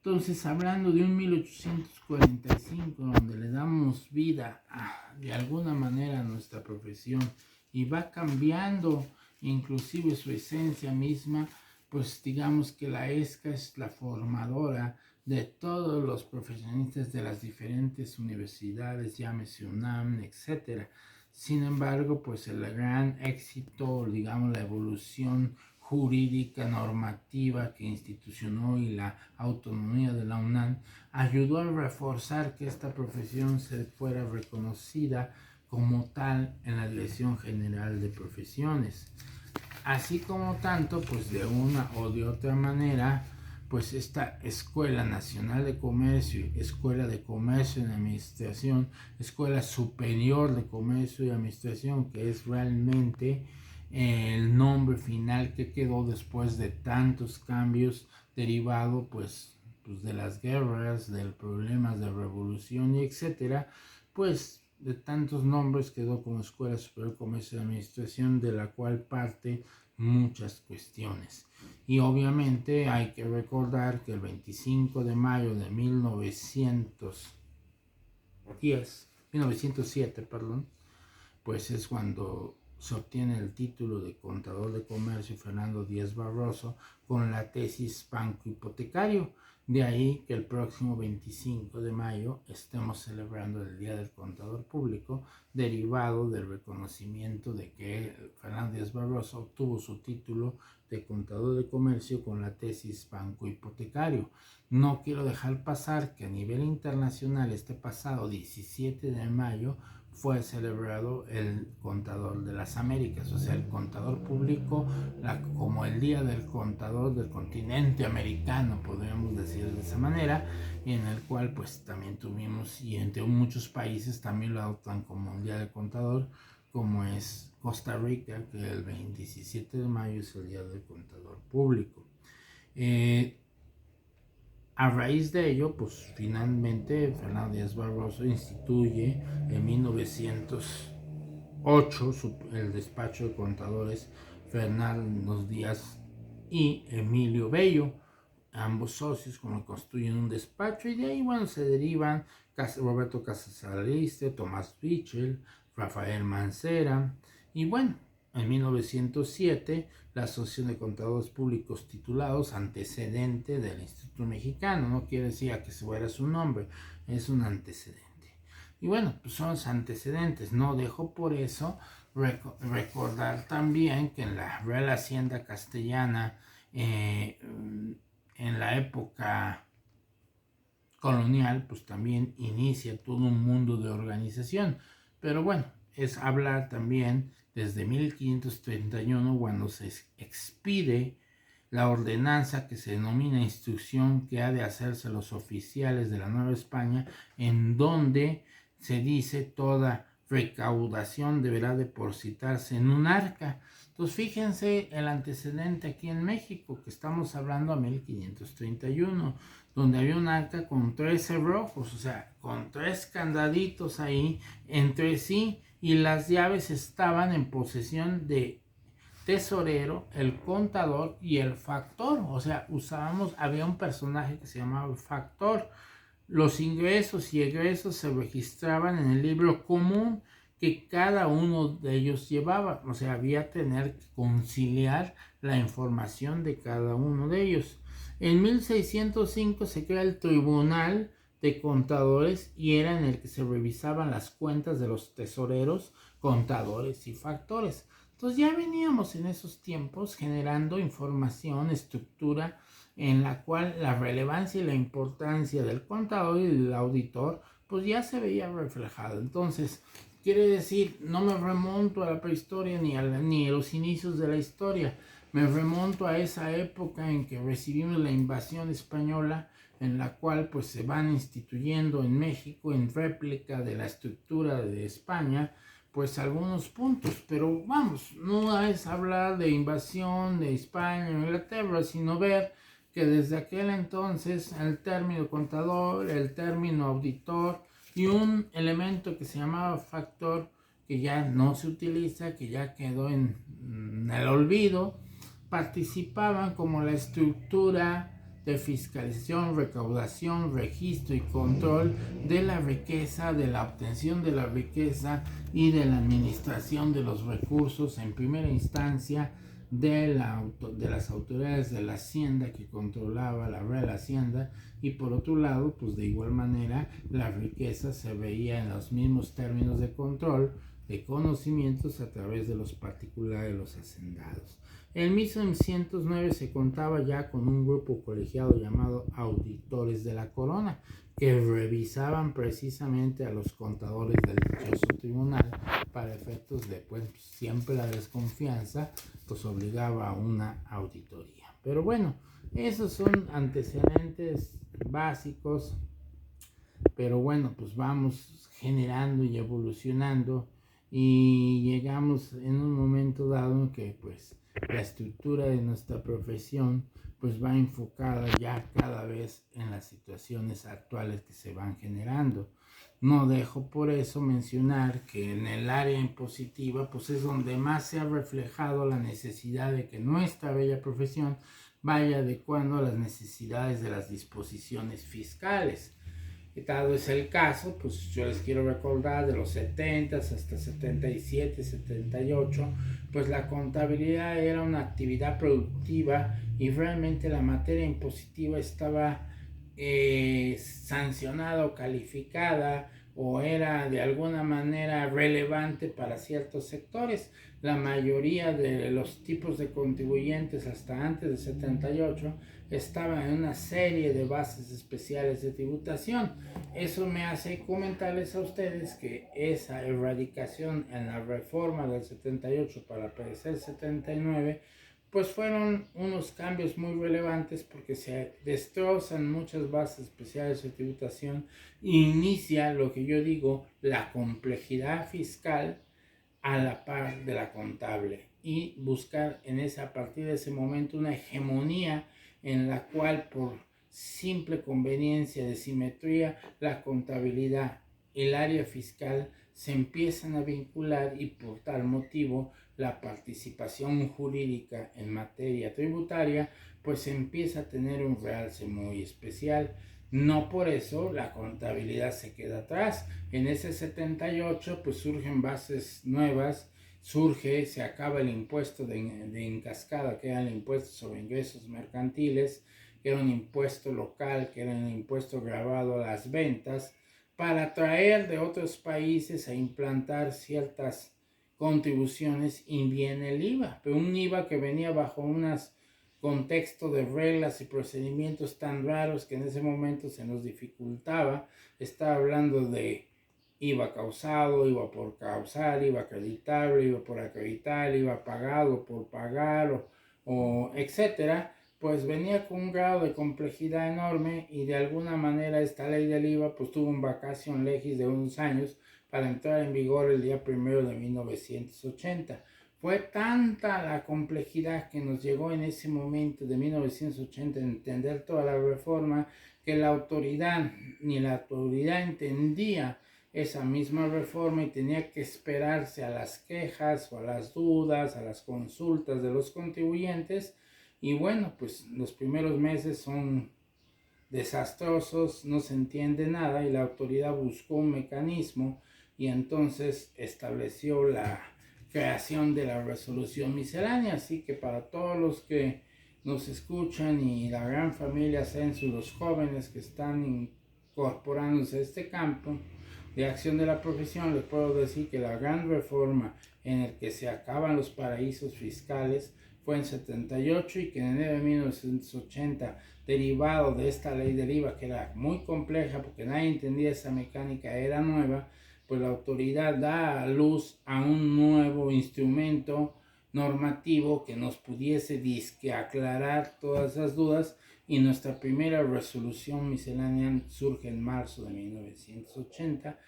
Entonces, hablando de un 1845, donde le damos vida de alguna manera a nuestra profesión y va cambiando inclusive su esencia misma, pues digamos que la ESCA es la formadora de todos los profesionistas de las diferentes universidades, llámese UNAM, etc. Sin embargo, pues el gran éxito, digamos, la evolución jurídica, normativa que institucionó y la autonomía de la UNAM ayudó a reforzar que esta profesión se fuera reconocida como tal en la Dirección General de Profesiones. Así como tanto, pues de una o de otra manera, pues esta Escuela Nacional de Comercio, Escuela de Comercio y Administración, Escuela Superior de Comercio y Administración, que es realmente el nombre final que quedó después de tantos cambios derivado pues de las guerras, de problemas de revolución y etcétera, pues de tantos nombres quedó como Escuela Superior de Comercio y Administración, de la cual parte muchas cuestiones. Y obviamente hay que recordar que el 25 de mayo de 1907, pues es cuando se obtiene el título de contador de comercio Fernando Díaz Barroso con la tesis Banco Hipotecario. De ahí que el próximo 25 de mayo estemos celebrando el Día del Contador Público, derivado del reconocimiento de que Fernando Díaz Barroso obtuvo su título de contador de comercio con la tesis Banco Hipotecario. No quiero dejar pasar que a nivel internacional este pasado 17 de mayo fue celebrado el Contador de las Américas, o sea, el contador público, como el Día del Contador del continente americano, podríamos decir de esa manera, y en el cual pues también tuvimos, y entre muchos países también lo adoptan como el Día del Contador, como es Costa Rica, que el 27 de mayo es el Día del Contador Público. A raíz de ello, pues finalmente Fernando Díaz Barroso instituye en 1908 el despacho de contadores Fernando Díaz y Emilio Bello, ambos socios como construyen un despacho, y de ahí bueno se derivan Roberto Casasaliste, Tomás Bichel, Rafael Mancera, y bueno, en 1907 la Asociación de Contadores Públicos Titulados, antecedente del Instituto Mexicano, no quiere decir que se fuera su nombre, es un antecedente. Y bueno, pues son los antecedentes. No dejo por eso recordar también que en la Real Hacienda Castellana, en la época colonial, pues también inicia todo un mundo de organización. Pero bueno, es hablar también desde 1531, cuando se expide la ordenanza que se denomina instrucción que ha de hacerse los oficiales de la Nueva España, en donde se dice toda recaudación deberá depositarse en un arca. Entonces fíjense el antecedente aquí en México, que estamos hablando a 1531, donde había un arca con 3 cerrojos, o sea, con 3 candaditos ahí entre sí, y las llaves estaban en posesión de tesorero, el contador y el factor. O sea, había un personaje que se llamaba el factor. Los ingresos y egresos se registraban en el libro común que cada uno de ellos llevaba. O sea, había que tener que conciliar la información de cada uno de ellos. En 1605 se crea el Tribunal de Contadores, y era en el que se revisaban las cuentas de los tesoreros, contadores y factores. Entonces ya veníamos en esos tiempos generando información, estructura, en la cual la relevancia y la importancia del contador y del auditor pues ya se veía reflejado. Entonces, quiere decir, no me remonto a la prehistoria ni a los inicios de la historia, me remonto a esa época en que recibimos la invasión española, en la cual pues se van instituyendo en México, en réplica de la estructura de España, pues algunos puntos. Pero vamos, no es hablar de invasión de España o Inglaterra, sino ver que desde aquel entonces el término contador, el término auditor y un elemento que se llamaba factor, que ya no se utiliza, que ya quedó en el olvido, participaban como la estructura de fiscalización, recaudación, registro y control de la riqueza, de la obtención de la riqueza y de la administración de los recursos en primera instancia de las autoridades de la hacienda que controlaba la Real Hacienda, y por otro lado, pues de igual manera la riqueza se veía en los mismos términos de control de conocimientos a través de los particulares, los hacendados. En 1909 se contaba ya con un grupo colegiado llamado auditores de la corona, que revisaban precisamente a los contadores del dichoso tribunal para efectos de, pues siempre la desconfianza pues obligaba a una auditoría. Pero bueno, esos son antecedentes básicos, pero bueno, pues vamos generando y evolucionando y llegamos en un momento dado en que pues la estructura de nuestra profesión pues va enfocada ya cada vez en las situaciones actuales que se van generando. No dejo por eso mencionar que en el área impositiva pues es donde más se ha reflejado la necesidad de que nuestra bella profesión vaya adecuando a las necesidades de las disposiciones fiscales. Dado es el caso, pues yo les quiero recordar de los 70 hasta 77, 78, pues la contabilidad era una actividad productiva y realmente la materia impositiva estaba sancionada o calificada o era de alguna manera relevante para ciertos sectores. La mayoría de los tipos de contribuyentes hasta antes de 78 estaban en una serie de bases especiales de tributación. Eso me hace comentarles a ustedes que esa erradicación en la reforma del 78 para aparecer 79 pues fueron unos cambios muy relevantes porque se destrozan muchas bases especiales de tributación e inicia lo que yo digo, la complejidad fiscal a la par de la contable y buscar a partir de ese momento una hegemonía en la cual por simple conveniencia de simetría la contabilidad y el área fiscal se empiezan a vincular y por tal motivo la participación jurídica en materia tributaria pues empieza a tener un realce muy especial. No por eso la contabilidad se queda atrás. En ese 78 pues surgen bases nuevas, se acaba el impuesto de en cascada, que era el impuesto sobre ingresos mercantiles, que era un impuesto local, que era un impuesto grabado a las ventas, para traer de otros países a implantar ciertas contribuciones y viene el IVA, pero un IVA que venía bajo unas contexto de reglas y procedimientos tan raros que en ese momento se nos dificultaba. Estaba hablando de IVA causado, IVA por causar, IVA acreditable, IVA por acreditar, IVA pagado por pagar o etcétera. Pues venía con un grado de complejidad enorme y de alguna manera esta ley del IVA pues tuvo un vacación legis de unos años para entrar en vigor el día 1 de 1980. Fue tanta la complejidad que nos llegó en ese momento de 1980 a entender toda la reforma que la autoridad entendía esa misma reforma y tenía que esperarse a las quejas o a las dudas, a las consultas de los contribuyentes. Y bueno, pues los primeros meses son desastrosos, no se entiende nada y la autoridad buscó un mecanismo y entonces estableció la creación de la resolución miscelánea. Así que para todos los que nos escuchan y la gran familia Census, los jóvenes que están incorporándose a este campo de acción de la profesión, les puedo decir que la gran reforma en el que se acaban los paraísos fiscales fue en 78 y que en enero de 1980, derivado de esta ley del IVA que era muy compleja porque nadie entendía esa mecánica, era nueva, pues la autoridad da a luz a un nuevo instrumento normativo que nos pudiese aclarar todas esas dudas y nuestra primera resolución miscelánea surge en marzo de 1980